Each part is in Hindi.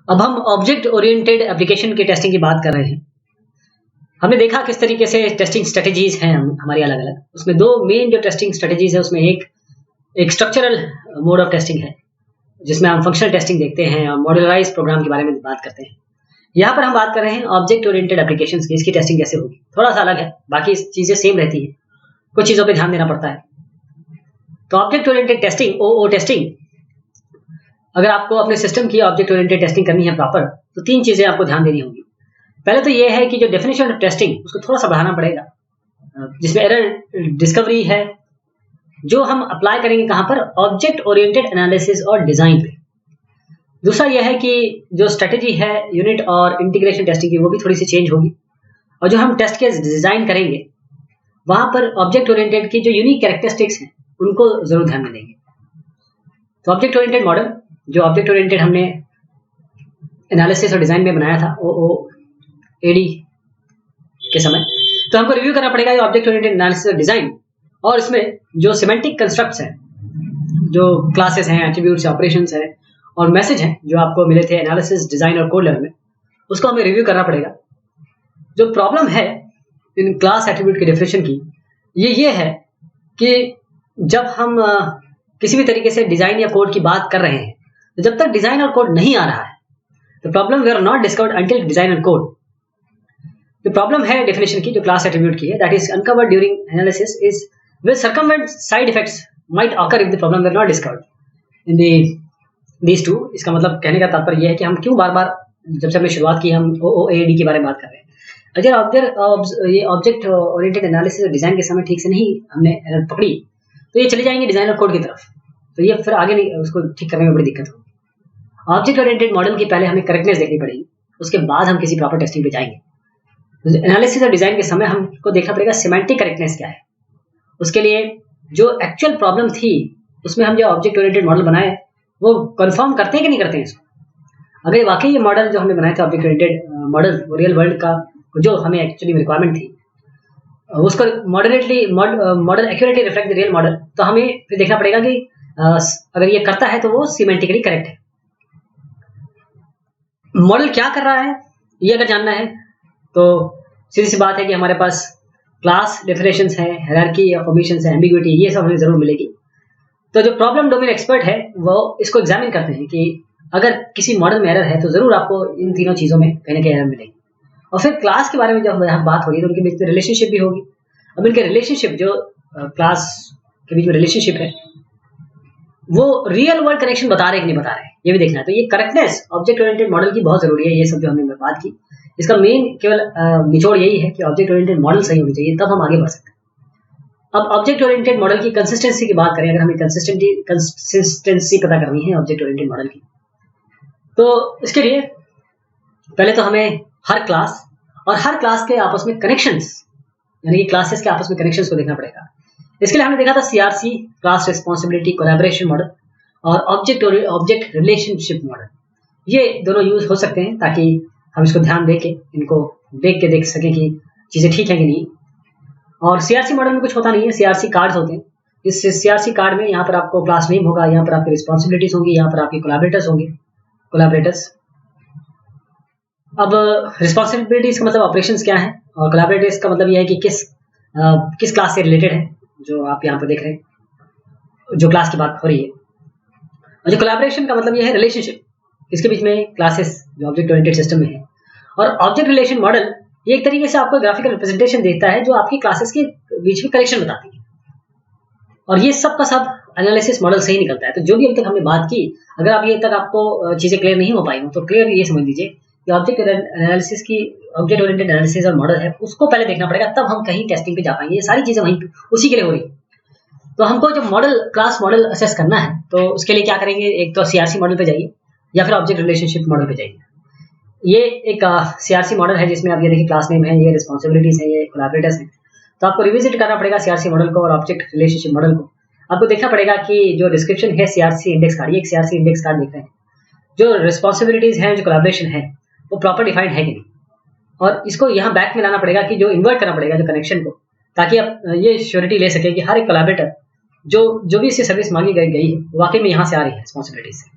अब हम ऑब्जेक्ट ओरिएंटेड एप्लीकेशन की टेस्टिंग की बात कर रहे हैं। हमने देखा किस तरीके से टेस्टिंग स्ट्रेटेजीज हैं हमारी अलग अलग। उसमें दो मेन जो टेस्टिंग स्ट्रेटेजीज है, उसमें एक स्ट्रक्चरल मोड ऑफ टेस्टिंग है जिसमें हम फंक्शनल टेस्टिंग देखते हैं और मॉड्यूलराइज प्रोग्राम के बारे में बात करते हैं। यहाँ पर हम बात कर रहे हैं ऑब्जेक्ट ओरिएंटेड एप्लीकेशंस की। इसकी टेस्टिंग कैसे होगी, थोड़ा सा अलग है, बाकी चीजें सेम रहती है, कुछ चीजों पे ध्यान देना पड़ता है। तो ऑब्जेक्ट ओरिएंटेड टेस्टिंग, ओ टेस्टिंग, अगर आपको अपने सिस्टम की ऑब्जेक्ट ओरिएंटेड टेस्टिंग करनी है प्रॉपर, तो तीन चीजें आपको ध्यान देनी होगी। पहले तो ये है कि जो डेफिनेशन ऑफ टेस्टिंग उसको थोड़ा सा बढ़ाना पड़ेगा, जिसमें एरर डिस्कवरी है जो हम अप्लाई करेंगे कहां पर, ऑब्जेक्ट ओरिएंटेड एनालिसिस और डिजाइन पे। दूसरा यह है कि जो स्ट्रेटेजी है यूनिट और इंटीग्रेशन टेस्टिंग की, वो भी थोड़ी सी चेंज होगी। और जो हम टेस्ट केस डिजाइन करेंगे वहां पर ऑब्जेक्ट ओरिएंटेड की जो यूनिक कैरेक्टरिस्टिक्स हैं उनको जरूर ध्यान में देंगे। तो ऑब्जेक्ट ओरिएंटेड मॉडल, जो ऑब्जेक्ट ओरिएंटेड हमने एनालिसिस और डिजाइन में बनाया था OOAD के समय, तो हमको रिव्यू करना पड़ेगा ये ऑब्जेक्ट ओरिएंटेड एनालिसिस और डिजाइन, और इसमें जो सिमेंटिक कंस्ट्रक्ट्स हैं, जो क्लासेस हैं, एट्रीब्यूट्स, ऑपरेशंस हैं और मैसेज हैं जो आपको मिले थे एनालिसिस, डिजाइन और कोड लेवल में, उसको हमें रिव्यू करना पड़ेगा। जो प्रॉब्लम है इन क्लास एट्रीब्यूट की डेफिनेशन की, ये है कि जब हम किसी भी तरीके से डिजाइन या कोड की बात कर रहे हैं, तो जब तक डिजाइन और कोड नहीं आ रहा है, तो problem we are not discovered until design and code. जो प्रॉब्लम है डेफिनेशन की, जो क्लास एट्रीब्यूट की है, that is uncovered during analysis, is will circumvent side effects might occur if the problem we are not discovered in these two. इसका मतलब कहने का तात्पर्य यह है कि हम क्यों बार बार, जब से हमने शुरुआत की, हम OOAD के बारे में बात कर रहे हैं। अगर ये ऑब्जेक्ट ओरिएंटेड एनालिसिस और डिजाइन के समय ठीक से नहीं हमने एरर पकड़ी, तो ये चले जाएंगे डिजाइन और कोड की तरफ, तो ये फिर आगे नहीं, उसको ठीक करने में बड़ी दिक्कत होगी। ऑब्जेक्ट ओरिएंटेड मॉडल की पहले हमें करेक्टनेस देखनी पड़ेगी, उसके बाद हम किसी प्रॉपर टेस्टिंग पे जाएंगे। एनालिसिस और डिजाइन के समय हमको देखना पड़ेगा सिमेंटिक करेक्टनेस क्या है। उसके लिए जो एक्चुअल प्रॉब्लम थी उसमें हम जो ऑब्जेक्ट ओरिएंटेड मॉडल बनाए वो कंफर्म करते हैं कि नहीं करते हैं इसको। अगर वाकई ये मॉडल जो हमने बनाया था object oriented model, real world का जो हमें एक्चुअली रिक्वायरमेंट थी, उसको model accurately reflect the real model, तो हमें फिर देखना पड़ेगा कि अगर ये करता है तो वो सिमेंटिकली करेक्ट है। मॉडल क्या कर रहा है ये अगर जानना है, तो सीधी सी बात है कि हमारे पास क्लास डेफिनेशंस है, हायरार्की या फॉर्मेशंस है, एम्बिग्युइटी, ये सब हमें जरूर मिलेगी। तो जो प्रॉब्लम डोमेन एक्सपर्ट है वो इसको एग्जामिन करते हैं कि अगर किसी मॉडल में एरर है तो जरूर आपको इन तीनों चीजों में कहीं ना कहीं एरर मिलेगी। और फिर क्लास के बारे में जब यहाँ बात हो रही है तो उनके बीच में रिलेशनशिप भी होगी। अब इनके रिलेशनशिप, जो क्लास के बीच में रिलेशनशिप है, वो रियल वर्ल्ड कनेक्शन बता रहे हैं कि नहीं बता रहे हैं, ये भी देखना है। तो ये करेक्टनेस ऑब्जेक्ट ओरिएंटेड मॉडल की बहुत जरूरी है। ये सब जो हमने बात की, इसका मेन केवल निचोड़ यही है कि ऑब्जेक्ट ओरिएंटेड मॉडल सही होनी चाहिए, तब हम आगे बढ़ सकते हैं। अब ऑब्जेक्ट ओरिएंटेड मॉडल की कंसिस्टेंसी की बात करें, अगर हमें कंसिस्टेंसी पता करनी है ऑब्जेक्ट ओरिएंटेड मॉडल की, तो इसके लिए पहले तो हमें हर क्लास और हर क्लास के आपस में कनेक्शंस, यानी कि क्लासेस के आपस में कनेक्शंस को देखना पड़ेगा। इसके लिए हमने देखा था CRC, class responsibility collaboration model, और ऑब्जेक्ट रिलेशनशिप मॉडल। ये दोनों यूज हो सकते हैं ताकि हम इसको ध्यान दे के, इनको देख सकें कि चीजें ठीक है कि नहीं। और CRC मॉडल में कुछ होता नहीं है, CRC कार्ड्स होते हैं। इस CRC कार्ड में यहाँ पर आपको क्लास नेम होगा, यहाँ पर आपकी रिस्पॉन्सिबिलिटीज होंगी, यहाँ पर आपके कोलैबोरेटर्स होंगे, कोलैबोरेटर्स। अब रिस्पॉन्सिबिलिटीज का मतलब ऑपरेशंस क्या है, और कोलैबोरेटर्स का मतलब यह है कि किस क्लास से रिलेटेड है, जो आप यहाँ पर देख रहे हैं, जो क्लास की बात हो रही है। और जो कोलैबोरेशन का मतलब यह है रिलेशनशिप, इसके बीच में क्लासेस जो ऑब्जेक्ट ओरिएंटेड सिस्टम में है। और ऑब्जेक्ट रिलेशन मॉडल ये एक तरीके से आपको ग्राफिकल रिप्रेजेंटेशन देता है जो आपकी क्लासेस के बीच में कनेक्शन बताती है, और ये सब का सब एनालिसिस मॉडल से ही निकलता है। तो जो भी अभी तक हमने बात की, अगर अब ये तक आपको चीजें क्लियर नहीं हो पाई हो, तो क्लियर ये समझ लीजिए कि ऑब्जेक्ट एनालिसिस की, ऑब्जेक्ट ओरिएंटेड एनालिसिस और मॉडल है, उसको पहले देखना पड़ेगा, तब हम कहीं टेस्टिंग पे जा पाएंगे। ये सारी चीजें वहीं उसी के लिए हो रही है। तो हमको जब मॉडल, क्लास मॉडल असेस करना है, तो उसके लिए क्या करेंगे, एक तो CRC मॉडल पे जाइए या फिर ऑब्जेक्ट रिलेशनशिप मॉडल पे जाइए। ये एक CRC मॉडल है जिसमें आप ये देखिए क्लास नेम है, ये रिस्पॉन्सिबिलिटीज है, ये कोलैबोरेटर्स हैं। तो आपको रिविजिट करना पड़ेगा CRC मॉडल को और ऑब्जेक्ट रिलेशनशिप मॉडल को। आपको देखना पड़ेगा कि जो डिस्क्रिप्शन है CRC इंडेक्स कार्ड, ये एक CRC इंडेक्स कार्ड देख रहे हैं, जो रिस्पॉन्सिबिलिटीज हैं, जो कोलैबोरेशन है, वो प्रॉपर डिफाइंड है कि नहीं। और इसको यहाँ बैक में लाना पड़ेगा कि जो इन्वर्ट करना पड़ेगा जो कनेक्शन को, ताकि आप ये श्योरिटी ले सके कि हर एक कोलैबोरेटर जो भी इससे सर्विस मांगी गई है वाकई में यहाँ से आ रही है रिस्पॉन्सिबिलिटी से।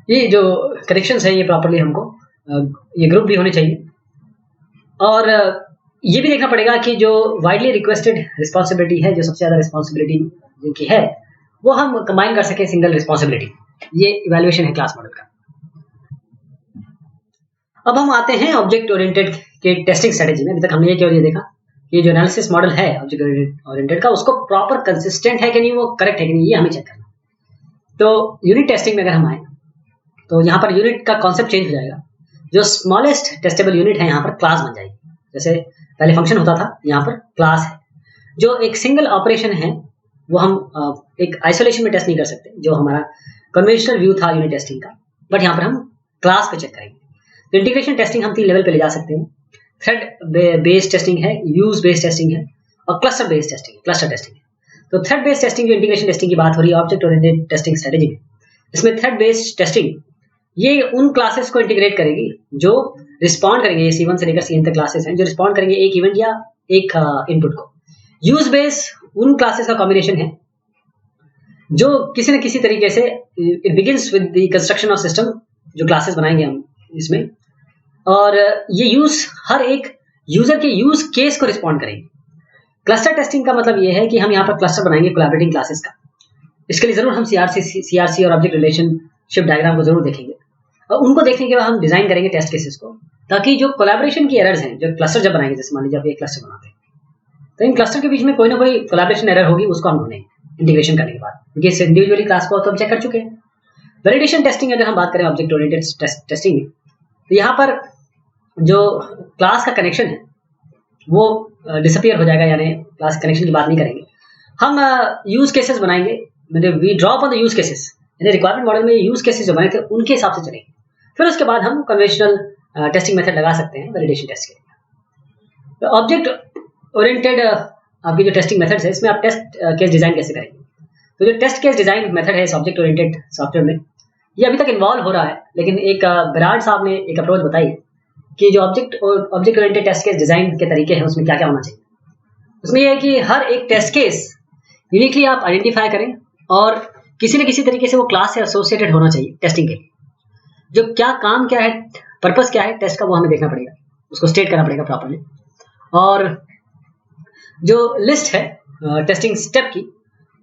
ये जो कनेक्शंस है ये प्रॉपरली हमको ये ग्रुप भी होने चाहिए, और ये भी देखना पड़ेगा कि जो वाइडली रिक्वेस्टेड रिस्पॉन्सिबिलिटी है, जो सबसे ज़्यादा रिस्पॉन्सिबिलिटी जिनकी है, वो हम कंबाइन कर सकें सिंगल रिस्पॉन्सिबिलिटी। ये इवैल्यूएशन है क्लास मॉडल का। अब हम आते हैं ऑब्जेक्ट ओरिएंटेड के टेस्टिंग स्ट्रेटेजी में। अभी तक हमने ये केवल ये देखा कि जो एनालिसिस मॉडल है ऑब्जेक्ट ओरिएंटेड का, उसको प्रॉपर कंसिस्टेंट है कि नहीं, वो करेक्ट है कि नहीं, ये हमें चेक करना। तो यूनिट टेस्टिंग में अगर हम आए तो यहाँ पर यूनिट का कॉन्सेप्ट चेंज हो जाएगा। जो स्मॉलेस्ट टेस्टेबल यूनिट है यहाँ पर क्लास बन जाएगी। जैसे पहले फंक्शन होता था, यहाँ पर क्लास है। जो एक सिंगल ऑपरेशन है वो हम एक आइसोलेशन में टेस्ट नहीं कर सकते, जो हमारा कन्वेंशनल व्यू था यूनिट टेस्टिंग का, बट यहाँ पर हम क्लास पे चेक करेंगे। तो इंटीग्रेशन टेस्टिंग हम 3 लेवल पे ले जा सकते हैं। थ्रेड बेस्ड टेस्टिंग है, यूज बेस्ड टेस्टिंग है, और क्लस्टर बेस्ड टेस्टिंग है, क्लस्टर टेस्टिंग है। तो थ्रेड बेस्ड टेस्टिंग जो इंटीग्रेशन टेस्टिंग की बात हो रही है ऑब्जेक्ट ओरिएंटेड टेस्टिंग स्ट्रेटेजी में, इसमें थ्रेड बेस्ड टेस्टिंग ये उन क्लासेस को इंटीग्रेट करेगी जो रिस्पॉन्ड करेंगे। ये C1 से लेकर CN तक क्लासेस हैं जो रिस्पॉन्ड करेंगे एक इवेंट या एक इनपुट को। यूज बेस उन क्लासेस का कॉम्बिनेशन है जो किसी न किसी तरीके से it begins with the construction of system, जो क्लासेस बनाएंगे हम इसमें, और ये यूज हर एक यूजर के यूज केस को रिस्पॉन्ड करेंगे। क्लस्टर टेस्टिंग का मतलब ये है कि हम यहाँ पर क्लस्टर बनाएंगे कोलैबोरेटिंग क्लासेस का। इसके लिए जरूर हम CRC और ऑब्जेक्ट रिलेशनशिप डायग्राम को जरूर देखेंगे, और उनको देखने के बाद हम डिजाइन करेंगे टेस्ट केसेस को, ताकि जो कोलैबोरेशन की एरर्स हैं, जो क्लस्टर जब बनाएंगे, जैसे मान लीजिए आप एक क्लस्टर बनाते हैं तो इन क्लस्टर के बीच में कोई ना कोई कोलैबोरेशन एरर होगी, उसको हम ढूंढेंगे इंटीग्रेशन करने के बाद, क्योंकि इस इंडिविजुअली क्लास को तो हम चेक कर चुके हैं। वैलिडेशन टेस्टिंग अगर हम बात करें ऑब्जेक्ट ओरिएंटेड टेस्टिंग में, तो यहाँ पर जो क्लास का कनेक्शन है वो डिसअपियर हो जाएगा, यानी क्लास कनेक्शन की बात नहीं करेंगे। हम यूज केसेस बनाएंगे, मतलब we drop on the use cases, यानी रिक्वायरमेंट मॉडल में यूज केसेस जो बने थे उनके हिसाब से चलेंगे। फिर उसके बाद हम कन्वेंशनल टेस्टिंग मेथड लगा सकते हैं वैलिडेशन टेस्ट के लिए। तो ऑब्जेक्ट ओरिएंटेड आपकी जो टेस्टिंग मेथड्स है, इसमें आप टेस्ट केस डिजाइन कैसे करेंगे? तो जो टेस्ट केस डिजाइन मेथड है इस ऑब्जेक्ट ओरिएंटेड सॉफ्टवेयर में, ये अभी तक इन्वॉल्व हो रहा है, लेकिन एक बराड़ साहब ने एक अप्रोच बताई कि जो object oriented test case design के तरीके हैं उसमें क्या क्या होना चाहिए। उसमें यह है कि हर एक टेस्ट केस यूनिकली आप आइडेंटिफाई करें, और किसी न किसी तरीके से वो क्लास से एसोसिएटेड होना चाहिए टेस्टिंग के लिए। जो क्या काम क्या है, पर्पस क्या है टेस्ट का, वो हमें देखना पड़ेगा, उसको स्टेट करना पड़ेगा प्रॉपर्ली। और जो लिस्ट है टेस्टिंग स्टेप की,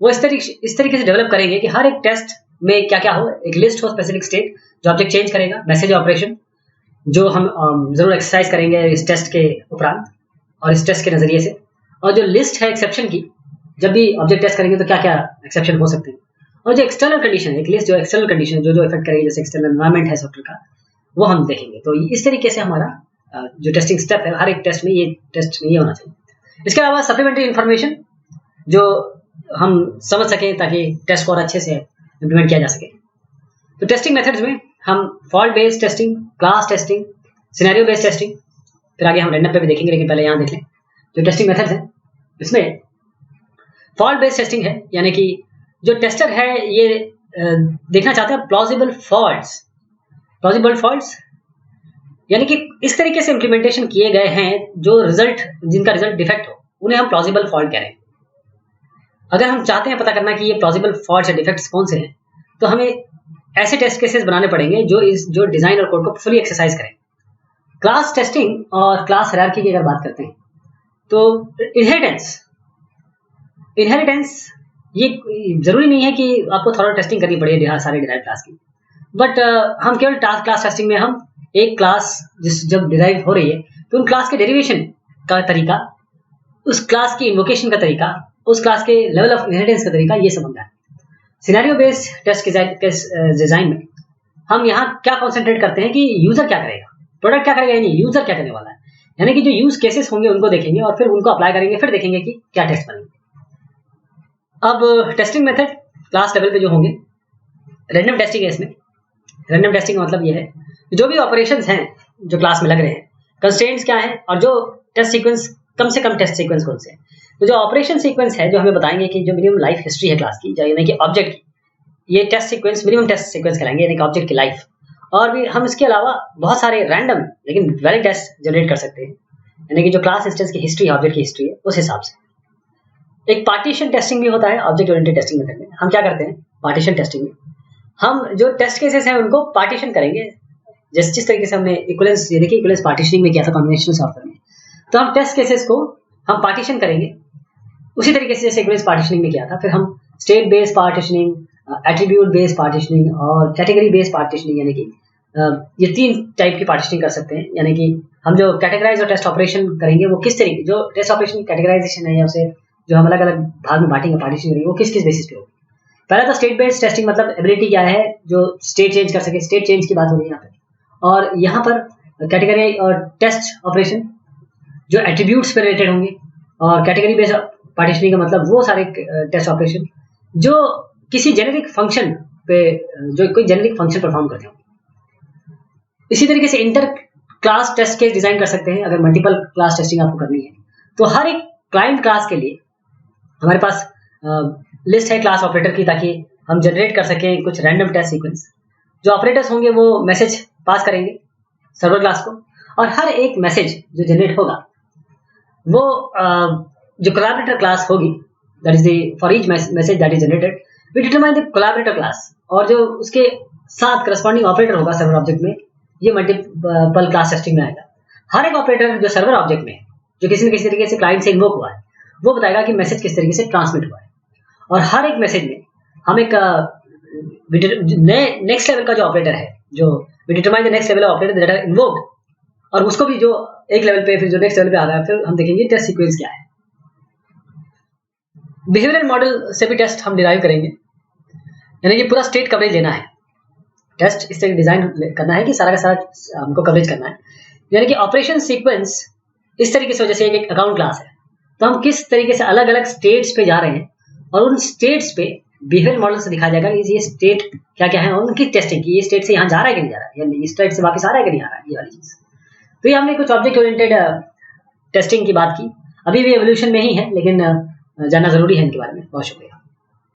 वो इस तरीके से डेवलप करेंगे कि हर एक टेस्ट में क्या क्या हो, एक लिस्ट हो, स्पेसिफिक स्टेट जो ऑब्जेक्ट चेंज करेगा, मैसेज ऑपरेशन जो हम जरूर एक्सरसाइज करेंगे इस टेस्ट के उपरांत और इस टेस्ट के नजरिए से, और जो लिस्ट है एक्सेप्शन की, जब भी ऑब्जेक्ट टेस्ट करेंगे तो क्या क्या एक्सेप्शन हो सकते हैं, और जो एक्सटर्नल कंडीशन है, एक लिस्ट जो एक्सटर्नल कंडीशन जो इफेक्ट करेगी, जैसे एक्सटर्नल एनवायरनमेंट है सॉफ्टवेयर का, वो हम देखेंगे। तो इस तरीके से हमारा जो टेस्टिंग स्टेप है हर एक टेस्ट में ये होना चाहिए। इसके अलावा सप्लीमेंट्री इन्फॉर्मेशन जो हम समझ सकें ताकि टेस्ट को और अच्छे से इम्प्लीमेंट किया जा सके। तो टेस्टिंग मेथड्स में हम fault based testing, class testing, scenario based testing, फिर आगे हम रैंडम पे भी देखेंगे, लेकिन पहले यहाँ देख लें जो टेस्टिंग मेथड्स हैं। इसमें फॉल्ट बेस्ड टेस्टिंग है, यानी कि जो टेस्टर है ये देखना चाहते हैं प्लॉजिबल फॉल्ट्स, यानी कि इस तरीके से इम्प्लीमेंटेशन किए गए हैं जो रिजल्ट, जिनका रिजल्ट डिफेक्ट हो, उन्हें हम प्लॉजिबल फॉल्ट कह रहे हैं। अगर हम चाहते हैं पता करना कि ये प्लॉजिबल फॉल्ट्स या डिफेक्ट्स कौन से हैं, तो हमें ऐसे टेस्ट केसेस बनाने पड़ेंगे जो डिजाइन और कोड को फुली एक्सरसाइज करें। क्लास टेस्टिंग और क्लास हायरार्की की अगर बात करते हैं तो इनहेरिटेंस ये जरूरी नहीं है कि आपको थोड़ा टेस्टिंग करनी पड़े सारे डिराइव क्लास की, बट हम केवल क्लास टेस्टिंग में हम एक क्लास जब डिराइव हो रही है तो उन क्लास के डेरिवेशन का तरीका, उस क्लास की इन्वोकेशन का तरीका, उस क्लास के लेवल ऑफ इनहेरिटेंस का तरीका, ये समझना है। सिनेरियो बेस्ड टेस्ट डिजाइन में हम यहाँ क्या कॉन्सेंट्रेट करते हैं कि यूजर क्या करेगा, प्रोडक्ट क्या करेगा, यानी यूजर क्या करने वाला है, यानी कि जो यूज केसेस होंगे उनको देखेंगे और फिर उनको अप्लाई करेंगे, फिर देखेंगे कि क्या टेस्ट बनेंगे। अब टेस्टिंग मेथड क्लास लेवल पे जो होंगे, रैंडम टेस्टिंग है। इसमें रैंडम टेस्टिंग का मतलब ये है जो भी ऑपरेशंस हैं जो क्लास में लग रहे हैं, कंस्ट्रेंट्स क्या हैं, और जो टेस्ट सीक्वेंस, कम से कम टेस्ट सीक्वेंस कौन से हैं। तो जो ऑपरेशन सीक्वेंस है जो हमें बताएंगे कि जो मिनिमम लाइफ हिस्ट्री है क्लास की, यानी कि ऑब्जेक्ट की, ये test sequence minimum test sequence कहलाएंगे, यानी कि ऑब्जेक्ट की लाइफ। और भी हम इसके अलावा बहुत सारे रैंडम लेकिन वैलिड टेस्ट जनरेट कर सकते हैं, यानी कि जो क्लास इंस्टेंस की हिस्ट्री है, ऑब्जेक्ट की हिस्ट्री है, उस हिसाब से। एक पार्टीशन टेस्टिंग भी होता है ऑब्जेक्ट ओरिएंटेड टेस्टिंग मेथड में। हम क्या करते हैं पार्टीशन टेस्टिंग में, हम जो टेस्ट केसेस हैं उनको पार्टीशन करेंगे। जिस तरीके से हमने इक्विवेलेंस, ये देखिए इक्विवेलेंस पार्टीशनिंग में किया था कॉम्बिनेशनल सॉफ्टवेयर में, तो हम टेस्ट केसेस को हम पार्टीशन करेंगे उसी तरीके से जैसे इक्विवेलेंस पार्टीशनिंग में किया था। फिर हम state based partitioning, attribute based partitioning और कैटेगरी बेस्ड पार्टीशनिंग, यानी कि ये 3 टाइप की पार्टीशनिंग कर सकते हैं। यानी कि हम जो कैटेगराइज और टेस्ट ऑपरेशन करेंगे वो किस तरीके, जो टेस्ट ऑपरेशन कैटेगराइजेशन है या उसे जो हम अलग अलग भाग में बांटेंगे पार्टीशन करेंगे, वो किस किस बेसिस पे होगी। पहला तो स्टेट बेस्ड टेस्टिंग, मतलब एबिलिटी क्या है जो स्टेट चेंज कर सके, स्टेट चेंज की बात हो रही है यहाँ पे। और यहाँ पर कैटेगरी और टेस्ट ऑपरेशन जो एट्रीब्यूट्स पे रिलेटेड होंगे, और कैटेगरी बेस्ड पार्टीशनिंग का मतलब वो सारे टेस्ट ऑपरेशन जो किसी जेनेरिक फंक्शन पे, जो कोई जेनेरिक फंक्शन परफॉर्म करते हो। इसी तरीके से inter class test case design कर सकते हैं। अगर मल्टीपल क्लास टेस्टिंग आपको करनी है तो हर एक क्लाइंट क्लास के लिए हमारे पास लिस्ट है क्लास ऑपरेटर की, ताकि हम जनरेट कर सकें कुछ रैंडम टेस्ट सीक्वेंस। जो ऑपरेटर्स होंगे वो मैसेज पास करेंगे सर्वर क्लास को, और हर एक मैसेज जो जनरेट होगा वो जो कोलैबोरेटर क्लास होगी, that is the for each message that is generated we determine the collaborator class, और जो उसके साथ करस्पॉन्डिंग ऑपरेटर होगा सर्वर ऑब्जेक्ट में, ये मल्टीपल क्लास टेस्टिंग में आएगा। हर एक ऑपरेटर जो सर्वर ऑब्जेक्ट में है, जो किसी न किसी तरीके से क्लाइंट से इन्वोक हुआ है, वो बताएगा कि मैसेज किस तरीके से ट्रांसमिट हुआ है। और हर एक मैसेज में हम एक नेक्स्ट लेवल का जो ऑपरेटर है, जो we determine the next level operator that are invoked, और उसको भी जो एक लेवल पे, फिर जो नेक्स्ट लेवल पे आ रहा है, फिर हम देखेंगे टेस्ट सीक्वेंस क्या है। बिहेवियरल मॉडल से भी टेस्ट हम डिराइव करेंगे, यानी कि पूरा स्टेट कवरेज लेना है। टेस्ट इस तरह डिजाइन करना है कि सारा का सारा हमको कवरेज करना है। यानी कि ऑपरेशन सीक्वेंस इस तरीके से, जैसे एक अकाउंट क्लास है तो हम किस तरीके से अलग अलग स्टेट्स पे जा रहे हैं, और उन स्टेट्स पे बिहेवियर मॉडल से दिखाया जाएगा कि ये स्टेट क्या क्या है, और उनकी टेस्टिंग की ये स्टेट से यहाँ जा रहा है कि नहीं जा रहा है, या इस स्टेट से वापस आ रहा है कि नहीं आ रहा है, ये वाली चीज। तो ये हमने कुछ ऑब्जेक्ट ओरिएंटेड टेस्टिंग की बात की। अभी भी एवोल्यूशन में ही है, लेकिन जानना जरूरी है इनके बारे में। बहुत शुक्रिया।